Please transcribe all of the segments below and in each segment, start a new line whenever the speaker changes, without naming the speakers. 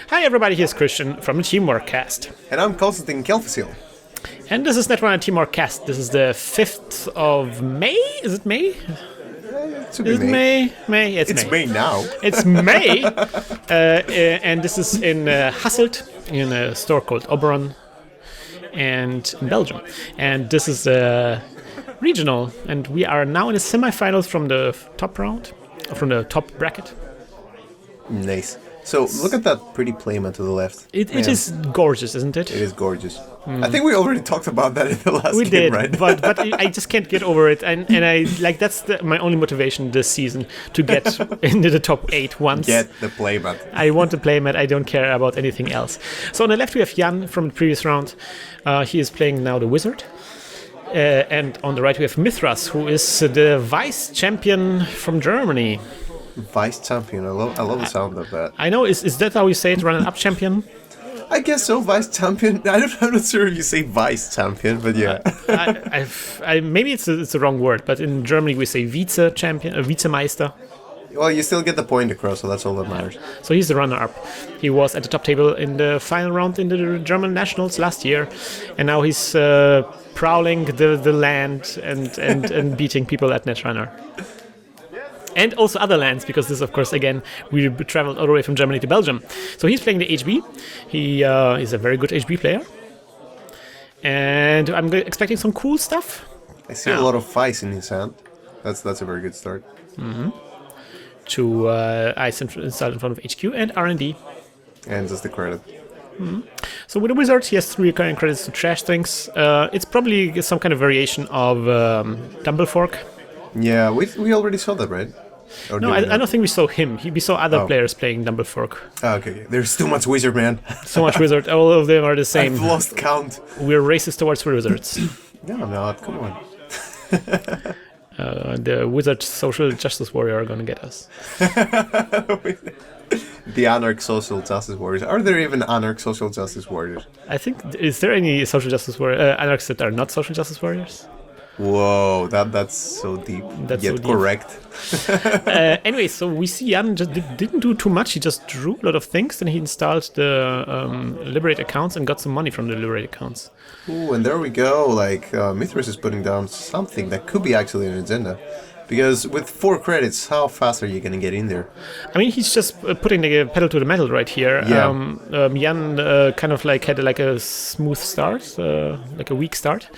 Hi everybody, here's Krystian from the TeamworkCast.
And I'm Whizzard and Kelfecil.
And this is Netrunner TeamworkCast. This is the 5th of May? Is it May?
It should
Is
be
it
May.
May? It's
May now.
It's May! And this is in Hasselt, in a store called Oberonn, and in Belgium. And this is regional, and we are now in the semifinals from the top round, from the top bracket.
Nice. So look at that pretty playmat to the left.
It is gorgeous, isn't it?
It is gorgeous. I think we already talked about that in the last
We
game,
did,
right?
but I just can't get over it, and I like that's my only motivation this season to get into the top 8 once.
Get the playmat.
I want to play Matt. I don't care about anything else. So on the left we have Jan from the previous round. He is playing now the Wizard. And on the right we have Mythras, who is the vice champion from Germany.
Vice champion. I love the sound of that.
I know. Is that how you say it? Running-up champion?
I guess so. Vice champion. I'm not sure if you say vice champion, but yeah.
Maybe it's the wrong word, but in Germany we say vice champion, Vizemeister.
Well, you still get the point across, so that's all that matters.
So he's the runner-up. He was at the top table in the final round in the German Nationals last year, and now he's prowling the land and beating people at Netrunner. And also other lands, because this, of course, again, we traveled all the way from Germany to Belgium. So he's playing the HB. He is a very good HB player. And I'm expecting some cool stuff.
I see a lot of vice in his hand. That's a very good start.
Mm-hmm. To ice installed in front of HQ and R&D.
And just the credit.
Mm-hmm. So with the Wizard, he has 3 recurring credits to trash things. It's probably some kind of variation of Dumblefork.
Yeah, we already saw that, right? Or
No, I don't think we saw him. We saw other players playing Dumblefork.
Okay, there's too much Wizard, man.
So much Wizard. All of them are the same.
I've lost count.
We're racist towards Wizards.
No, come on.
The Wizard social justice warrior are going to get us.
The Anarch social justice warriors. Are there even Anarch social justice warriors?
I think, is there any social justice anarchs that are not social justice warriors?
Whoa, that's so deep.
That's
yet
so deep.
Correct.
Anyway, so we see Jan just didn't do too much. He just drew a lot of things, and he installed the Liberate accounts and got some money from the Liberate accounts.
Ooh, and there we go. Like, Mythras is putting down something that could be actually an agenda. Because with 4 credits, how fast are you going to get in there?
I mean, he's just putting the pedal to the metal right here.
Yeah.
Jan kind of like had like a smooth start, like a weak start.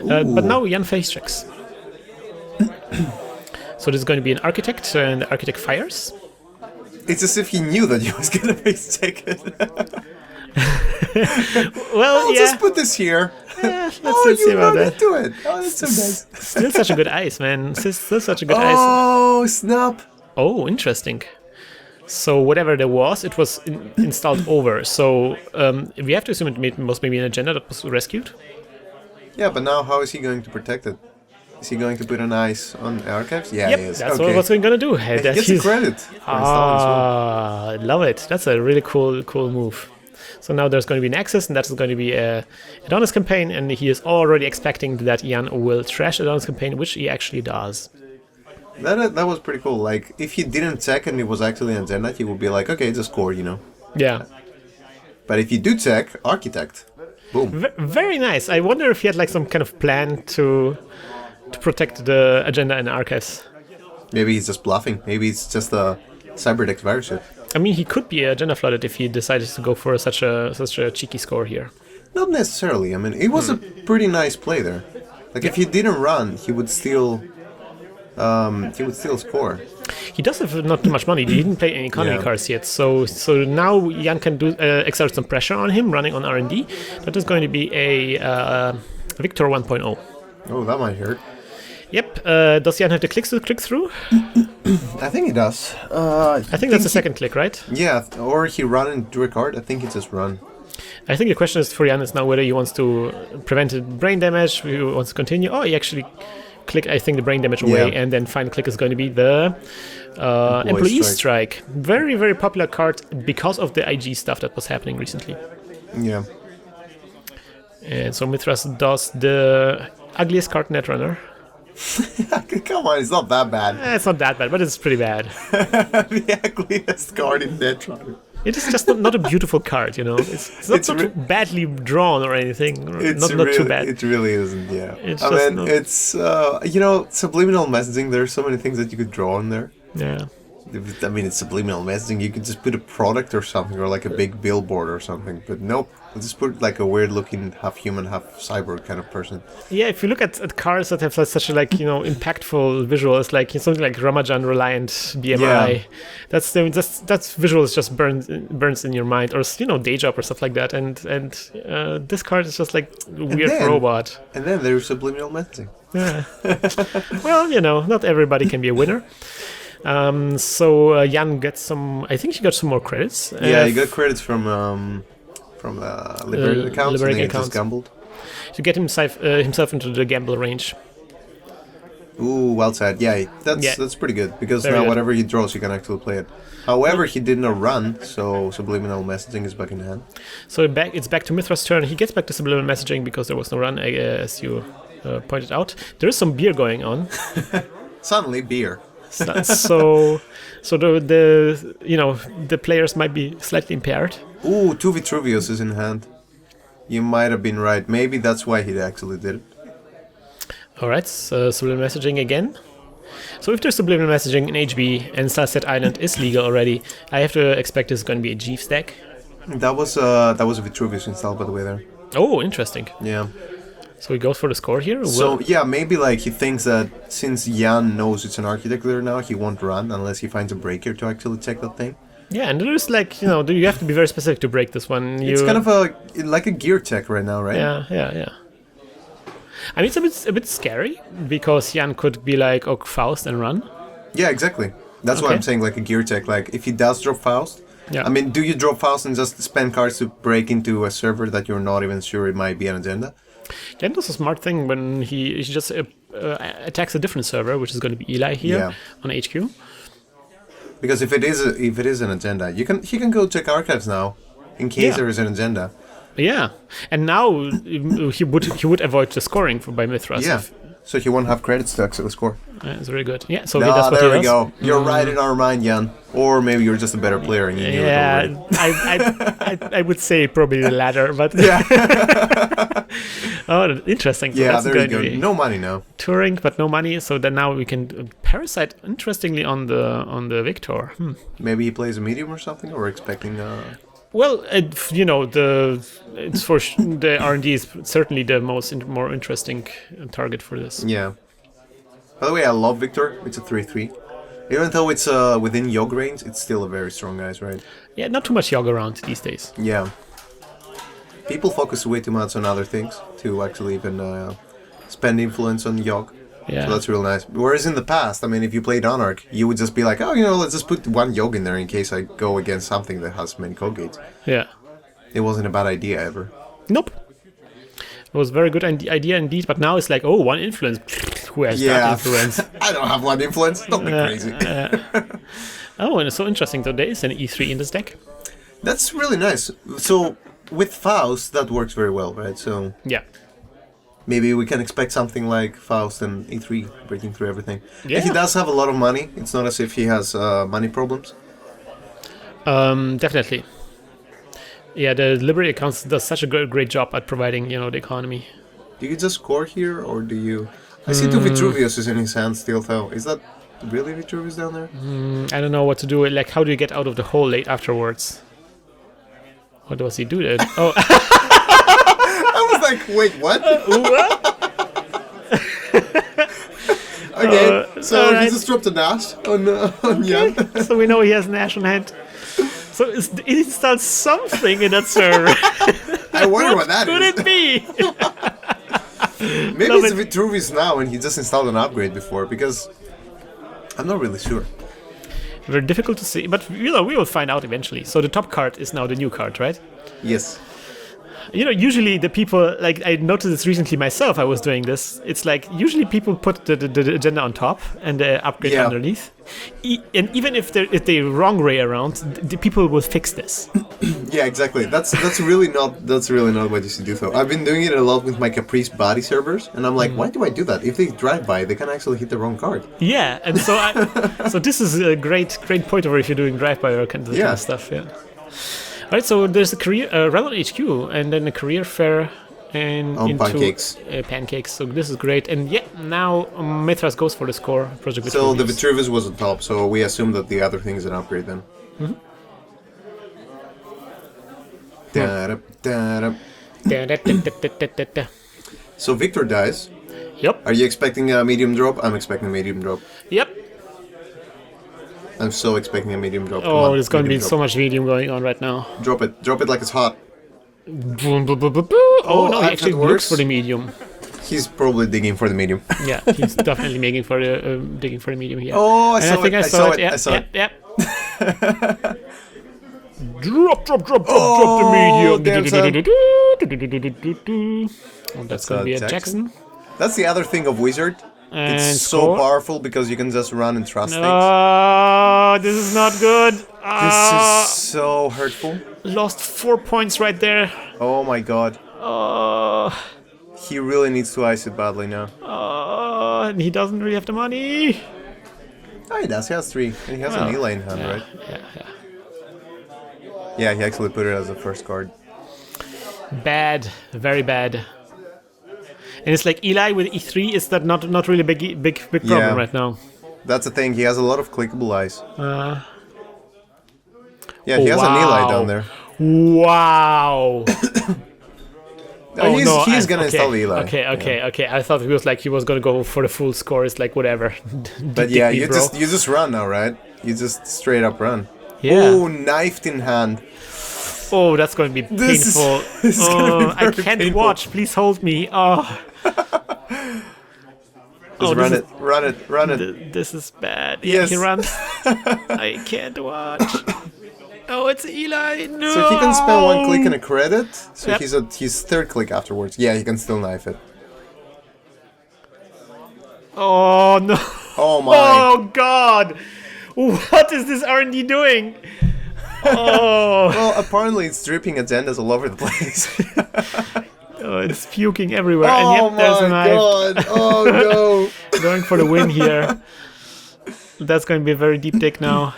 But now Jan face checks. So this is going to be an Architect, and the Architect fires.
It's as if he knew that he was going to face check it.
Well,
I'll just put this here.
Yeah, let's see about that.
Do it. Oh, that's so nice.
Still such a good ice, man. Still such a good ice.
Oh, snap.
Oh, interesting. So whatever there was, it was installed over. So we have to assume it was maybe an agenda that was rescued.
Yeah, but now how is he going to protect it? Is he going to put an ice on archives? Yeah,
yep,
he is.
That's what we're going to do.
He gets the credit for installing as well.
I love it. That's a really cool move. So now there's going to be an access, and that's going to be a Adonis campaign, and he is already expecting that Jan will trash Adonis campaign, which he actually does.
That was pretty cool. Like, if he didn't check and it was actually an agenda, he would be like, okay, it's a score, you know.
Yeah.
But if you do check, Architect, boom.
Very nice. I wonder if he had like some kind of plan to protect the agenda and archives.
Maybe he's just bluffing. Maybe it's just a Cyberdeck virus ship.
I mean, he could be agenda flooded if he decided to go for such a cheeky score here.
Not necessarily. I mean, it was a pretty nice play there. Like, if he didn't run, he would still score.
He does have not too much money. He didn't play any economy cards yet, so now Jan can exert some pressure on him running on R&D. That is going to be a Victor 1.0.
Oh, that might hurt.
Yep. Does Jan have the clicks to click through?
I think he does.
I think that's the second click, right?
Yeah, or he run and drew a card. I think he just run.
I think the question is for Jan is now whether he wants to prevent brain damage, he wants to continue. Oh, he actually click, I think, the brain damage away, and then final click is going to be the Employee Strike. Very, very popular card because of the IG stuff that was happening recently.
Yeah.
And so Mythras does the ugliest card Netrunner.
Come on, it's not that bad.
It's not that bad, but it's pretty bad.
The ugliest card in Netrunner.
It is just not a beautiful card, you know. It's not too badly drawn or anything. Not too bad.
It really isn't, yeah.
It's
subliminal messaging, there's so many things that you could draw in there.
Yeah.
I mean, it's subliminal messaging. You could just put a product or something, or like a big billboard or something. But nope, just put like a weird-looking, half-human, half-cyborg kind of person.
Yeah, if you look at cards that have such a impactful visuals, like something like Ramajan Reliant BMI, that's visuals just burns in your mind, or Day Job or stuff like that. And this card is just like a weird robot.
And then there's subliminal messaging.
Yeah. Well, not everybody can be a winner. So Jan gets some. I think he got some more credits.
Yeah, he got credits from Liberated accounts. And he just gambled
to get himself into the gamble range.
Ooh, well said. Yeah, that's pretty good because now whatever he draws, you can actually play it. However, he did not run, so subliminal messaging is back in hand.
So it's back to Mythras' turn. He gets back to subliminal messaging because there was no run, as you pointed out. There is some beer going on.
Suddenly, beer.
So the players might be slightly impaired.
Ooh, 2 Vitruvius is in hand. You might have been right. Maybe that's why he actually did it.
Alright, so subliminal messaging again. So if there's subliminal messaging in HB and Sunset Island is legal already, I have to expect this is going to be a Jeeves deck.
That was a Vitruvius installed, by the way, there.
Oh, interesting.
Yeah.
So he goes for the score here?
So, maybe he thinks that since Jan knows it's an architect there now, he won't run unless he finds a breaker to actually check that thing.
Yeah, and there's you have to be very specific to break this one.
It's kind of like a gear check right now, right?
Yeah. I mean, it's a bit scary because Jan could be like, Faust and run.
Yeah, exactly. That's why I'm saying like a gear check. Like if he does drop Faust, I mean, do you drop Faust and just spend cards to break into a server that you're not even sure it might be an agenda?
Jan does a smart thing when he just attacks a different server, which is going to be Eli here on HQ.
Because if it is an agenda, he can go check archives now, in case there is an agenda.
Yeah, and now he would avoid the scoring by Mythras.
Yeah, so he won't have credits to actually score.
That's very good. Yeah, so that's what
there we
does.
Go. You're right in our mind, Jan. Or maybe you're just a better player and you knew it already.
I would say probably the latter, but oh, interesting. So
yeah, there you go. No money now.
Touring, but no money. So then now we can parasite. Interestingly, on the Victor.
Maybe he plays a medium or something, or expecting.
Well, it's for the R&D is certainly the more interesting target for this.
Yeah. By the way, I love Victor. It's a 3/3. Even though it's within Yogg range, it's still a very strong guy, right?
Yeah, not too much Yogg around these days.
Yeah. People focus way too much on other things to actually even spend influence on Yogg.
Yeah.
So that's real nice. Whereas in the past, I mean, if you played Anarch, you would just be like, let's just put one Yogg in there in case I go against something that has many code gates.
Yeah.
It wasn't a bad idea ever.
Nope. It was a very good idea indeed, but now it's like, one influence. Who has that influence?
I don't have one influence. Don't be crazy.
Oh, and it's so interesting. So there is an E3 in this deck.
That's really nice. So with Faust, that works very well, right? So
yeah.
Maybe we can expect something like Faust and E3 breaking through everything.
Yeah.
And he does have a lot of money. It's not as if he has money problems.
Definitely. Yeah, the Liberty accounts does such a great job at providing, the economy.
Do you just score here, or do you... I see 2 Vitruvius is in his hand still, though. Is that really Vitruvius down there?
I don't know what to do. Like, how do you get out of the hole late afterwards? What does he do then? Oh...
I was like, wait, what?
What?
Okay, so he just dropped a Nash on Jan.
So we know he has Nash on hand. So it installs something in that server.
I wonder what that
could
is.
Could it be?
Maybe it's Vitruvius now and he just installed an upgrade before, because I'm not really sure.
Very difficult to see, but we will find out eventually. So the top card is now the new card, right?
Yes.
Usually the people, like I noticed this recently myself, I was doing this. It's like usually people put the agenda on top and the upgrade underneath. And even if they wrong way around, the people will fix this.
Yeah, exactly. That's really not what you should do though. I've been doing it a lot with my Caprice body servers, and I'm like, why do I do that? If they drive by, they can actually hit the wrong card.
Yeah, and so so this is a great pointer if you're doing drive by or kind of stuff. Yeah. All right, so there's a career Rebel HQ, and then a career fair, and into pancakes. So this is great. And yeah, now Mythras goes for the score. Project Vitruvius.
So the Vitruvius was on top. So we assume that the other thing is an upgrade then. So Victor dies.
Yep.
Are you expecting a medium drop? I'm expecting a medium drop.
Yep.
I'm so expecting a medium drop.
Oh, there's going to be so much medium going on right now.
Drop it. Drop it like it's hot.
Boom, boom, boom, boom, boom. Oh no, he actually looks for the medium.
He's probably digging for the medium.
Yeah, he's definitely digging for the medium here.
Oh, I saw it.
Yeah,
I saw it.
Yeah. Drop the medium. Oh, that's going to be a Jackson.
That's the other thing of Whizzard.
And
it's so powerful because you can just run and trust things.
Oh, this is not good.
This is so hurtful.
Lost 4 points right there.
Oh my god.
Oh.
He really needs to ice it badly now.
Oh, and he doesn't really have the money.
Oh, he does. He has 3. And he has an Eli in hand, right?
Yeah.
Yeah, he actually put it as the first card.
Bad. Very bad. And it's like Eli with E3 is that not really big problem right now.
That's the thing. He has a lot of clickable eyes. Yeah, he has an Eli down there.
Wow.
He's gonna install the Eli.
Okay. I thought he was gonna go for the full score. It's like whatever.
But yeah, you just run now, right? You just straight up run.
Yeah.
Oh, knifed in hand.
Oh, that's going to be painful. I can't painful. Watch. Please hold me. Oh.
Run it.
This is bad.
Yes.
Yeah, he runs. I can't watch. Oh, it's Eli. No.
So he can spend 1 click and a credit. So he's third click afterwards. Yeah, he can still knife it.
Oh no.
Oh my.
Oh god. What is this R&D doing? Oh.
Well, apparently it's dripping agendas all over the place.
Oh, it's puking everywhere.
Oh
and yep, there's a knife.
God. Oh
no. Going for the win here. That's going to be a very deep take now.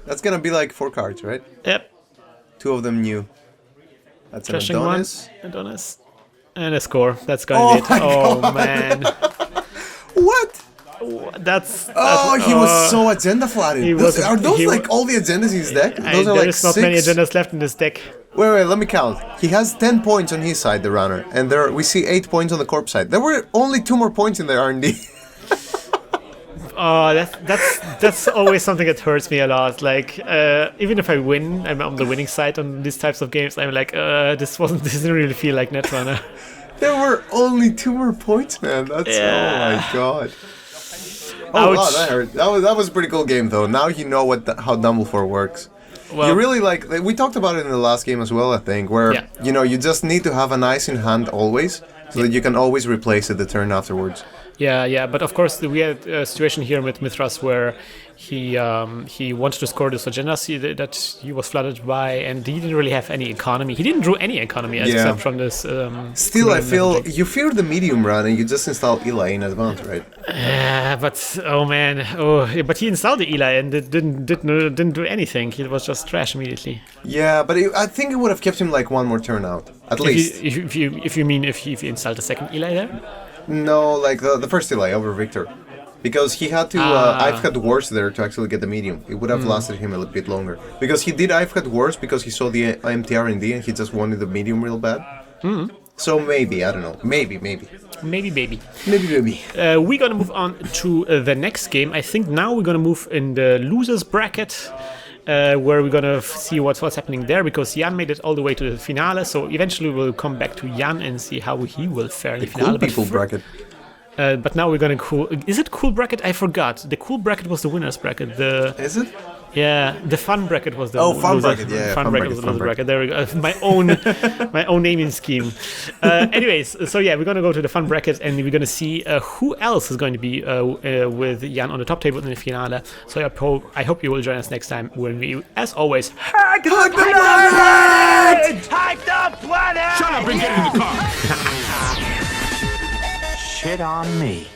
That's going to be like 4 cards, right?
Yep.
2 of them new. That's an
Adonis. And a score. That's going to be it. Oh, man.
What?
That's
he was so agenda flatted. Are those like all the agendas in his deck? Those are like
there's not
6.
many agendas left in this deck.
Wait, let me count. He has 10 points on his side, the runner, and we see 8 points on the corp side. There were only 2 more points in the R&D.
Oh, that's always something that hurts me a lot. Like, even if I win, I'm on the winning side on these types of games. I'm like, this didn't really feel like Netrunner.
There were only 2 more points, man. Oh my god. Oh wow, that hurt. That was a pretty cool game though. Now you know how Dumbledore works. Well, you really we talked about it in the last game as well, I think, where you just need to have an ice in hand always, so that you can always replace it the turn afterwards. Yeah, but of course we had a situation here with Mythras where he wanted to score this agenda that he was flooded by, and he didn't really have any economy. He didn't draw any economy except from this. Still, I feel you fear the medium run, and you just install Eli in advance, right?
But but he installed the Eli and it didn't do anything. It was just trash immediately. Yeah,
but I think it would have kept him like 1 more turn out at least.
If you installed the second Eli there.
No, like the first Eli over Victor. Because he had to I've had worse there to actually get the medium. It would have lasted him a little bit longer. Because he did I've had worse because he saw the MTR&D and he just wanted the medium real bad. So maybe, I don't know. Maybe.
Maybe.
We're
gonna move on to the next game. I think now we're gonna move in the losers bracket. Where we're gonna see what's happening there, because Jan made it all the way to the finale, so eventually we'll come back to Jan and see how he will fare in the finale.
Cool people bracket.
But now we're gonna is it cool bracket? I forgot. The cool bracket was the winners bracket.
Is it?
Yeah, the fun bracket was the
fun bracket. Yeah,
fun bracket was the loser bracket. There we go. My own naming scheme. Anyways, so yeah, we're gonna go to the fun bracket and we're gonna see who else is going to be with Jan on the top table in the finale. So I hope you will join us next time when we, as always,
hug the planet! Hug the planet!
Shut up and get in the car.
Shit on me.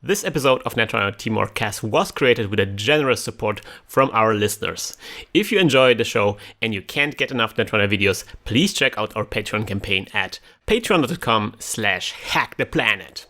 This episode of Netrunner TeamworkCast was created with a generous support from our listeners. If you enjoy the show and you can't get enough Netrunner videos, please check out our Patreon campaign at patreon.com/hacktheplanet.